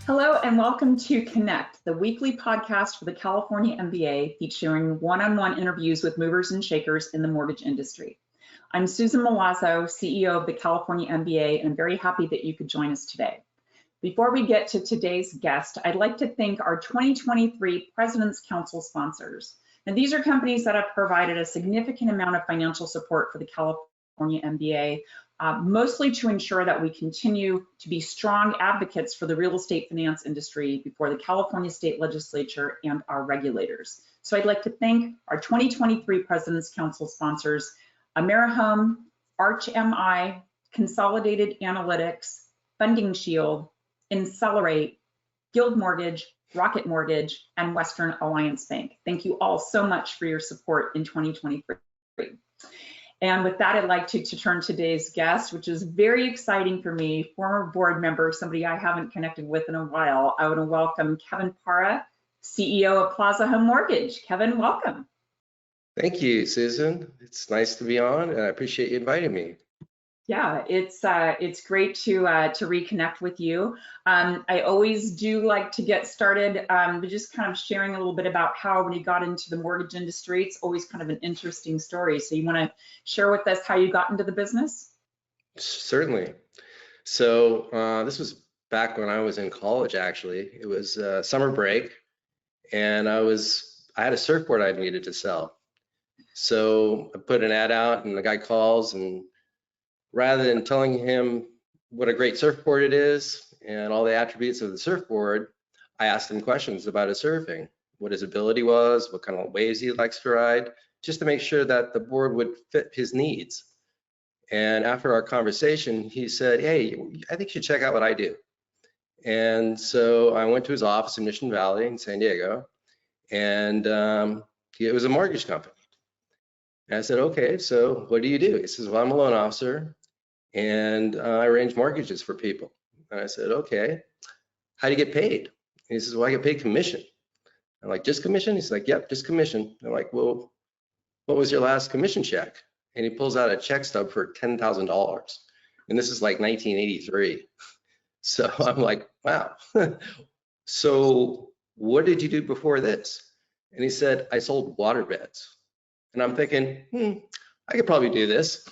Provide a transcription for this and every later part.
Hello and welcome to Connect, the weekly podcast for the California MBA featuring one-on-one interviews with movers and shakers in the mortgage industry. I'm Susan Milazzo, CEO of the California MBA, and I'm very happy that you could join us today. Before we get to today's guest, I'd like to thank our 2023 President's Council sponsors. And these are companies that have provided a significant amount of financial support for the California MBA, mostly to ensure that we continue to be strong advocates for the real estate finance industry before the California State Legislature and our regulators. So I'd like to thank our 2023 President's Council sponsors, AmeriHome, ArchMI, Consolidated Analytics, Funding Shield, Incelerate, Guild Mortgage, Rocket Mortgage, and Western Alliance Bank. Thank you all so much for your support in 2023. And with that, I'd like to turn to today's guest, which is very exciting for me, former board member, somebody I haven't connected with in a while. I want to welcome Kevin Parra, CEO of Plaza Home Mortgage. Kevin, welcome. Thank you, Susan. It's nice to be on, and I appreciate you inviting me. Yeah, it's great to reconnect with you. I always do like to get started with just kind of sharing a little bit about how when you got into the mortgage industry. It's always kind of an interesting story. So you want to share with us how you got into the business? Certainly. So this was back when I was in college, actually. It was summer break, and I had a surfboard I needed to sell. So I put an ad out, and the guy calls, and rather than telling him what a great surfboard it is and all the attributes of the surfboard, I asked him questions about his surfing, what his ability was, what kind of waves he likes to ride, just to make sure that the board would fit his needs. And after our conversation, he said, "Hey, I think you should check out what I do." And so I went to his office in Mission Valley in San Diego, and it was a mortgage company. And I said, "Okay, so what do you do?" He says, "Well, I'm a loan officer, and I arrange mortgages for people." And I said, "Okay, how do you get paid?" And he says, "Well, I get paid commission." I'm like, "Just commission?" He's like, "Yep, just commission." I'm like, "Well, what was your last commission check?" And he pulls out a check stub for $10,000. And this is like 1983. So I'm like, wow. So what did you do before this? And he said, "I sold water beds." And I'm thinking, I could probably do this.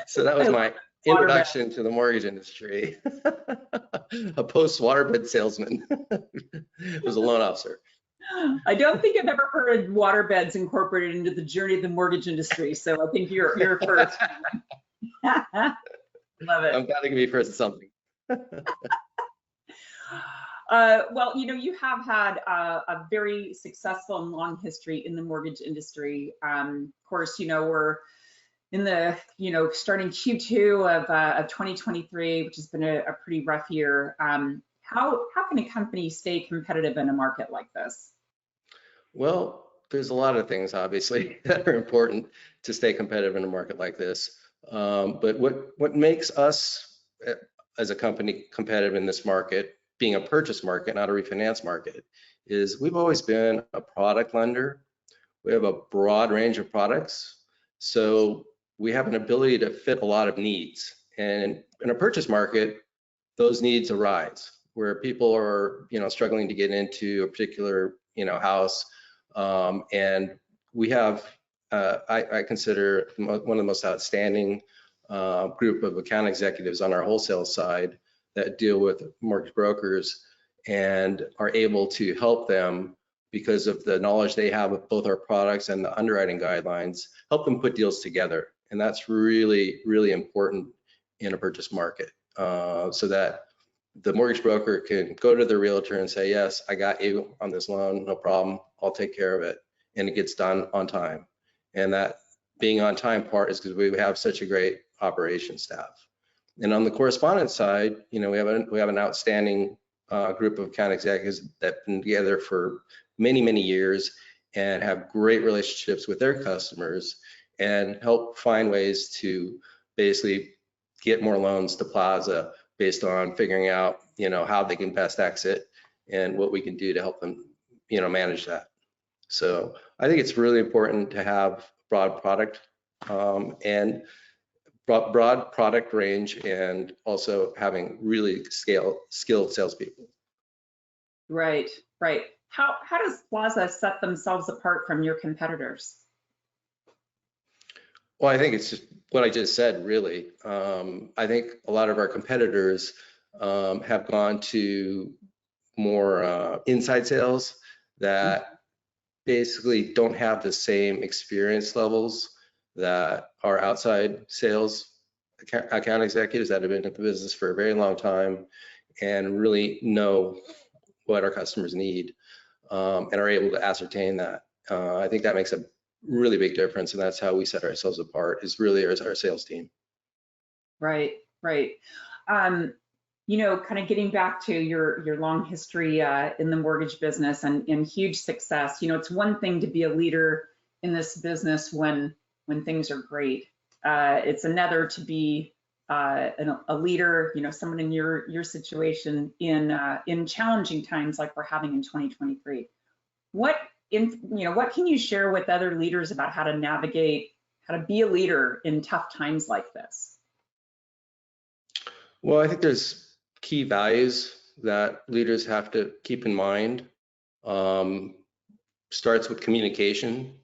So that was my introduction to the mortgage industry. A post-waterbed salesman. Was a loan officer. I don't think I've ever heard waterbeds incorporated into the journey of the mortgage industry, so I think you're first. Love it. I'm glad to be first at something. Well, you have had a very successful and long history in the mortgage industry. Of course, we're in the, starting Q2 of 2023, which has been a pretty rough year. How can a company stay competitive in a market like this? Well, there's a lot of things, obviously, that are important to stay competitive in a market like this. But what makes us as a company competitive in this market, being a purchase market, not a refinance market, is we've always been a product lender. We have a broad range of products. So we have an ability to fit a lot of needs. And in a purchase market, those needs arise where people are, struggling to get into a particular, house. And we have, I consider one of the most outstanding group of account executives on our wholesale side that deal with mortgage brokers and are able to help them because of the knowledge they have of both our products and the underwriting guidelines, help them put deals together. And that's really, really important in a purchase market, so that the mortgage broker can go to the realtor and say, "Yes, I got you on this loan, no problem, I'll take care of it." And it gets done on time. And that being on time part is because we have such a great operations staff. And on the correspondent side, we have an outstanding group of account executives that have been together for many, many years and have great relationships with their customers and help find ways to basically get more loans to Plaza based on figuring out, how they can best exit and what we can do to help them, manage that. So I think it's really important to have broad product and broad product range, and also having really skilled salespeople. Right, right. How does Plaza set themselves apart from your competitors? Well, I think it's just what I just said, really. I think a lot of our competitors have gone to more inside sales that basically don't have the same experience levels that our outside sales account executives that have been in the business for a very long time and really know what our customers need and are able to ascertain that. I think that makes a really big difference, and that's how we set ourselves apart, is really our sales team. Right, right. You know, kind of getting back to your long history in the mortgage business and huge success. You know, it's one thing to be a leader in this business when things are great. It's another to be a leader, you know, someone in your situation in challenging times like we're having in 2023. What can you share with other leaders about how to navigate, how to be a leader in tough times like this? Well, I think there's key values that leaders have to keep in mind. Starts with communication.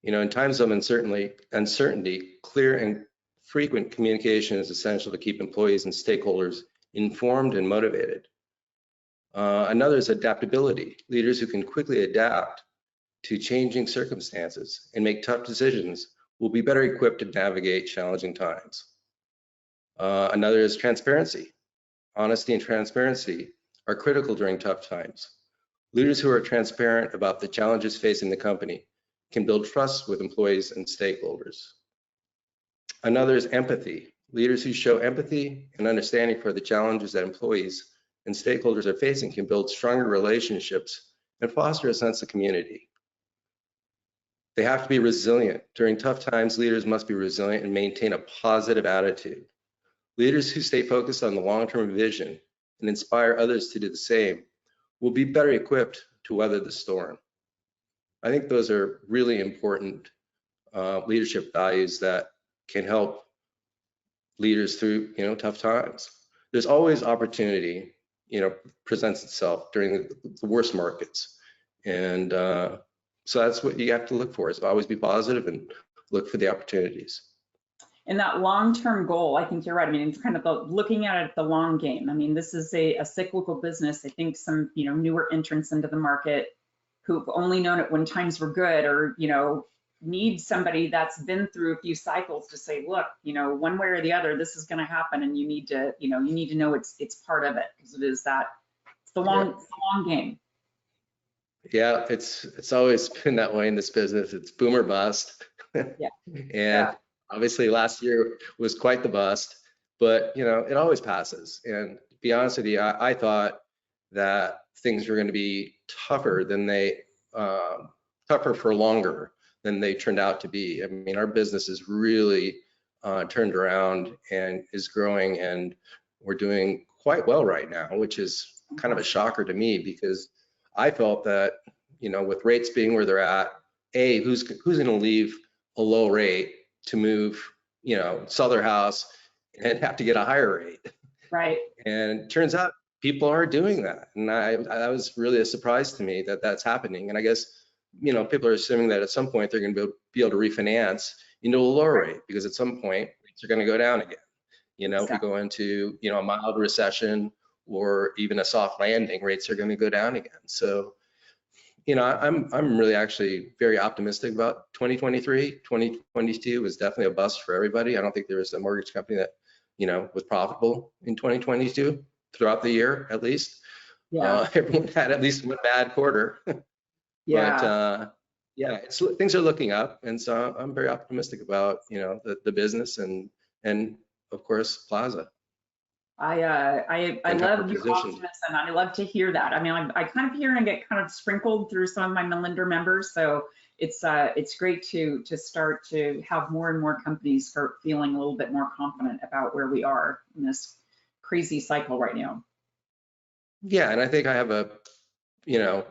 You know, in times of uncertainty, clear and frequent communication is essential to keep employees and stakeholders informed and motivated. Another is adaptability. Leaders who can quickly adapt to changing circumstances and make tough decisions will be better equipped to navigate challenging times. Another is transparency. Honesty and transparency are critical during tough times. Leaders who are transparent about the challenges facing the company can build trust with employees and stakeholders. Another is empathy. Leaders who show empathy and understanding for the challenges that employees and stakeholders are facing can build stronger relationships and foster a sense of community. They have to be resilient. During tough times, leaders must be resilient and maintain a positive attitude. Leaders who stay focused on the long-term vision and inspire others to do the same will be better equipped to weather the storm. I think those are really important leadership values that can help leaders through, you know, tough times. There's always opportunity, you know, presents itself during the worst markets, and so that's what you have to look for, is always be positive and look for the opportunities. And that long-term goal, I think you're right. I mean, it's kind of looking at it the long game. I mean, this is a cyclical business. I think some, you know, newer entrants into the market who've only known it when times were good, or, you know, need somebody that's been through a few cycles to say, look, you know, one way or the other, this is going to happen, and you need to know it's part of it, because it is that it's the long game. Yeah, it's always been that way in this business. It's boom or bust. Yeah. And obviously last year was quite the bust, but you know, it always passes. And to be honest with you, I thought that things were going to be tougher for longer than they turned out to be. I mean, our business is really turned around and is growing, and we're doing quite well right now, which is kind of a shocker to me, because I felt that, you know, with rates being where they're at, who's going to leave a low rate to move, you know, sell their house and have to get a higher rate? Right. And it turns out people are doing that, and that was really a surprise to me that that's happening. And I guess, you know, people are assuming that at some point they're going to be able to refinance into a lower rate, because at some point rates are going to go down again. You know, exactly. If we go into, you know, a mild recession or even a soft landing, rates are going to go down again. So, you know, I'm really actually very optimistic about 2023. 2022 was definitely a bust for everybody. I don't think there was a mortgage company that, you know, was profitable in 2022 throughout the year, at least. Yeah. Everyone had at least one bad quarter. Yeah. But yeah, things are looking up, and so I'm very optimistic about, you know, the business and of course Plaza. I love your optimism, and I love to hear that. I mean, I kind of hear and get kind of sprinkled through some of my lender members, so it's great to start to have more and more companies start feeling a little bit more confident about where we are in this crazy cycle right now. Yeah, and I think I have a, you know,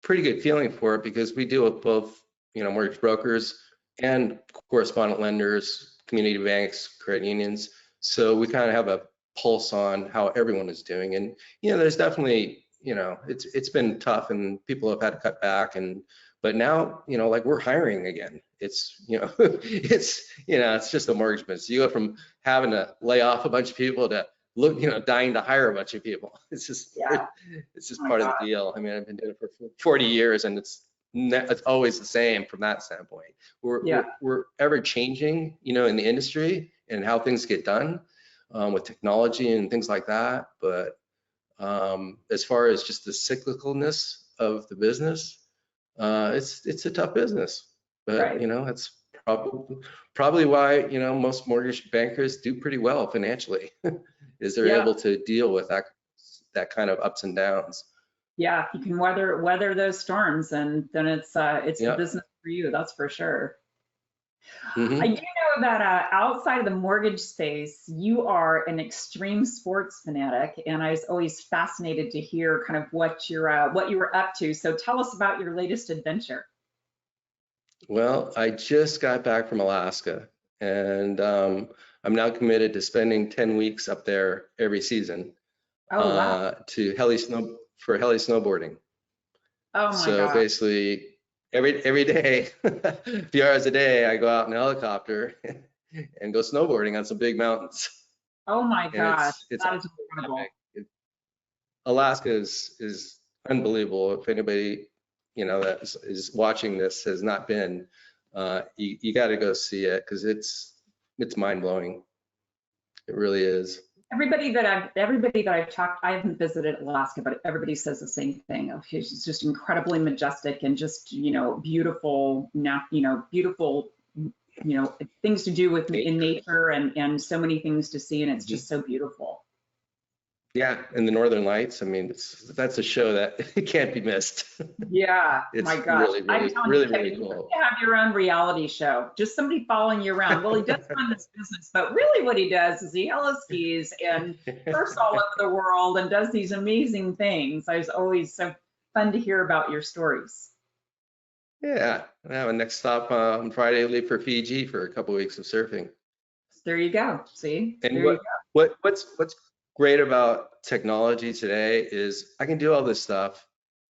pretty good feeling for it, because we deal with both, you know, mortgage brokers and correspondent lenders community banks, credit unions. So we kind of have a pulse on how everyone is doing. And, there's definitely, it's been tough and people have had to cut back, but now, like we're hiring again. It's, it's just a mortgage business. You go from having to lay off a bunch of people to dying to hire a bunch of people. It's just part of the deal. I mean, I've been doing it for 40 years and it's always the same from that standpoint. We're ever changing, in the industry and how things get done with technology and things like that. But as far as just the cyclicalness of the business, it's a tough business. But that's probably why most mortgage bankers do pretty well financially, is they're able to deal with that kind of ups and downs. Yeah, you can weather those storms, and then it's the business for you. That's for sure. I do know that outside of the mortgage space, you are an extreme sports fanatic, and I was always fascinated to hear kind of what you were up to. So tell us about your latest adventure. Well, I just got back from Alaska, and I'm now committed to spending 10 weeks up there every season. Oh, wow. To heli snowboarding. Oh my So God. basically, every day, a few hours a day, I go out in a helicopter and go snowboarding on some big mountains. Oh my gosh, it's that is incredible. Alaska is unbelievable. If anybody that is watching this has not been, you got to go see it, because it's mind blowing. It really is. Everybody that I've talked, I haven't visited Alaska, but everybody says the same thing. It's just incredibly majestic and just beautiful, beautiful, things to do with in nature and so many things to see, and it's just so beautiful. Yeah, and the Northern Lights. I mean, that's a show that it can't be missed. Yeah, it's my gosh. really cool. You have your own reality show, just somebody following you around. Well, he does run this business, but really what he does is he heli skis and surfs all over the world and does these amazing things. It's always so fun to hear about your stories. Yeah, I have a next stop on Friday. Leave for Fiji for a couple of weeks of surfing. There you go. See, and what's great about technology today is I can do all this stuff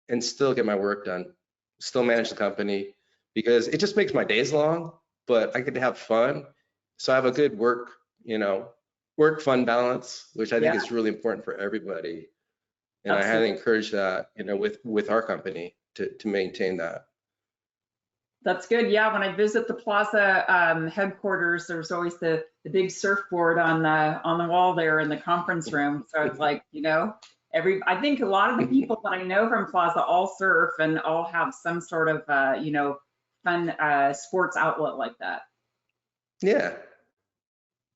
and still get my work done, still manage the company, because it just makes my days long, but I get to have fun. So I have a good work fun balance, which I think is really important for everybody. And absolutely. I highly encourage that, with our company to maintain that. That's good. Yeah, when I visit the Plaza headquarters, there's always the big surfboard on the wall there in the conference room. So it's like, I think a lot of the people that I know from Plaza all surf and all have some sort of fun sports outlet like that. Yeah,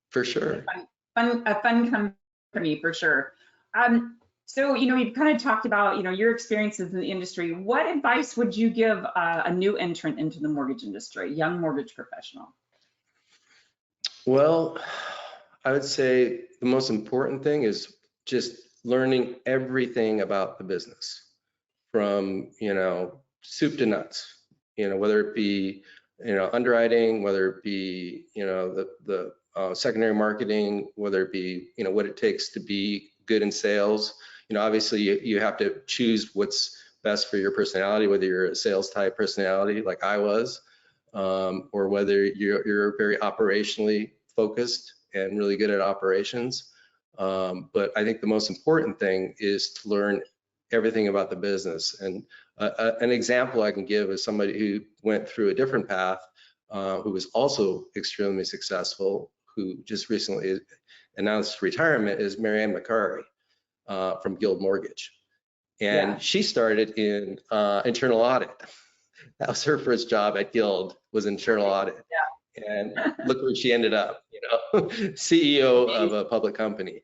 for sure. A fun company for sure. So, you've kind of talked about, your experiences in the industry. What advice would you give a new entrant into the mortgage industry, young mortgage professional? Well, I would say the most important thing is just learning everything about the business, from, soup to nuts, whether it be, underwriting, whether it be, the secondary marketing, whether it be, what it takes to be good in sales. Obviously you have to choose what's best for your personality, whether you're a sales type personality like I was, or whether you're very operationally focused and really good at operations. But I think the most important thing is to learn everything about the business. And an example I can give is somebody who went through a different path, who was also extremely successful, who just recently announced retirement, is Marianne McCary. From Guild Mortgage, and she started in internal audit. That was her first job at Guild, was internal audit. And look where she ended up, CEO of a public company.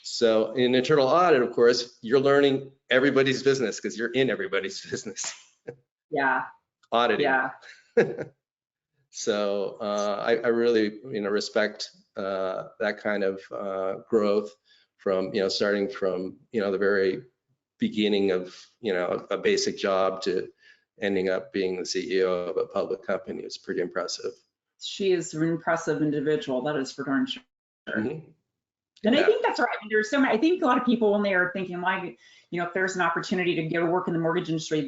So in internal audit, of course, you're learning everybody's business because you're in everybody's business. Auditing. So I really respect that kind of growth, from starting from the very beginning of a basic job to ending up being the CEO of a public company. It's pretty impressive. she is an impressive individual. That is for darn sure. Mhm. And I Yeah. think that's right. I mean, there's so many, I think a lot of people when they are thinking like, if there's an opportunity to go to work in the mortgage industry,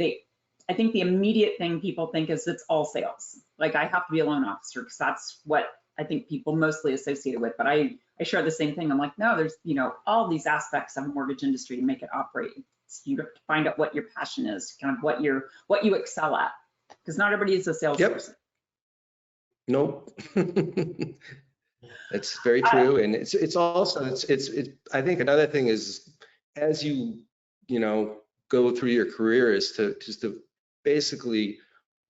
I think the immediate thing people think is it's all sales. Like I have to be a loan officer because that's what I think people mostly associate it with. But I share the same thing. I'm like, no, there's, all these aspects of the mortgage industry to make it operate. You have to find out what your passion is, kind of what you excel at, because not everybody is a salesperson. Nope. That's very true. And it's also, I think another thing is as you go through your career is to basically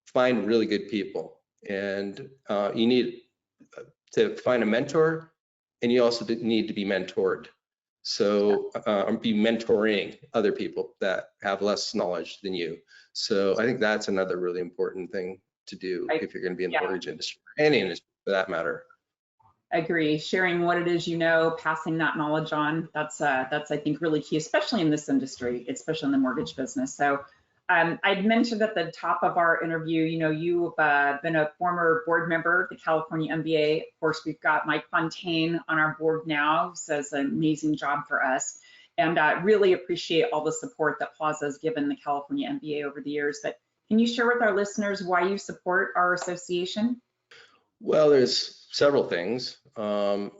find really good people. And you need to find a mentor, and you also need to be mentored. So be mentoring other people that have less knowledge than you. So I think that's another really important thing to do if you're going to be in the mortgage industry, or any industry for that matter. Agree. Sharing what it is passing that knowledge on, that's I think really key, especially in this industry, especially in the mortgage business. So I'd mentioned at the top of our interview, you've been a former board member of the California MBA. Of course, we've got Mike Fontaine on our board now, who does an amazing job for us. And really appreciate all the support that Plaza has given the California MBA over the years. But can you share with our listeners why you support our association? Well, there's several things.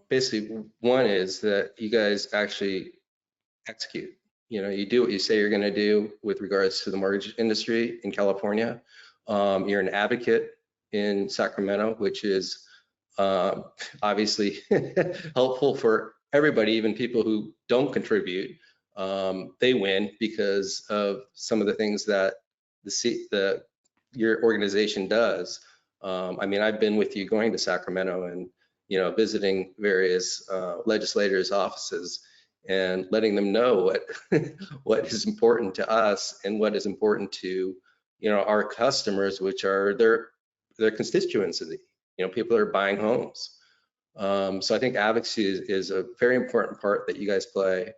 Basically, one is that you guys actually execute. You do what you say you're going to do with regards to the mortgage industry in California. You're an advocate in Sacramento, which is obviously helpful for everybody, even people who don't contribute. They win because of some of the things that your organization does. I mean, I've been with you going to Sacramento and visiting various legislators' offices and letting them know what is important to us and what is important to our customers, which are their constituency. People are buying homes. So I think advocacy is a very important part that you guys play.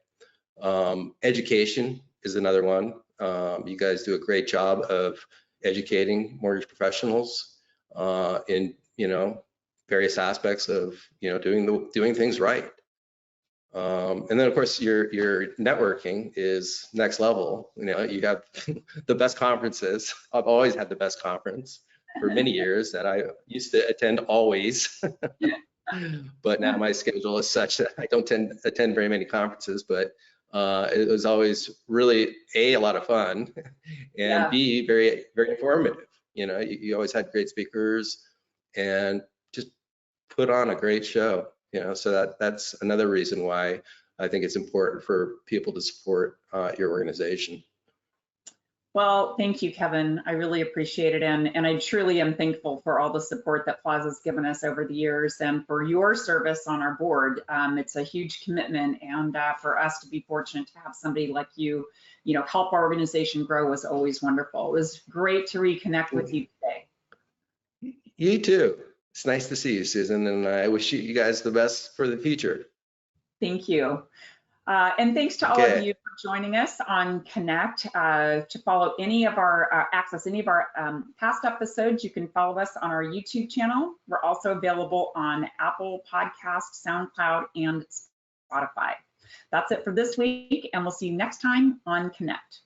Education is another one. You guys do a great job of educating mortgage professionals in various aspects of doing things right. And then of course your networking is next level. You have the best conferences. I've always had the best conference for many years that I used to attend always. But now my schedule is such that I don't attend very many conferences, but it was always really a lot of fun, and B, very, very informative. You always had great speakers and just put on a great show. So that's another reason why I think it's important for people to support your organization. Well, thank you, Kevin. I really appreciate it. And I truly am thankful for all the support that Plaza's given us over the years and for your service on our board. It's a huge commitment. And for us to be fortunate to have somebody like you, help our organization grow was always wonderful. It was great to reconnect with you today. You too. It's nice to see you, Susan, and I wish you guys the best for the future. Thank you. And thanks to all of you for joining us on Connect. To follow any of our, access any of our past episodes, you can follow us on our YouTube channel. We're also available on Apple Podcasts, SoundCloud, and Spotify. That's it for this week, and we'll see you next time on Connect.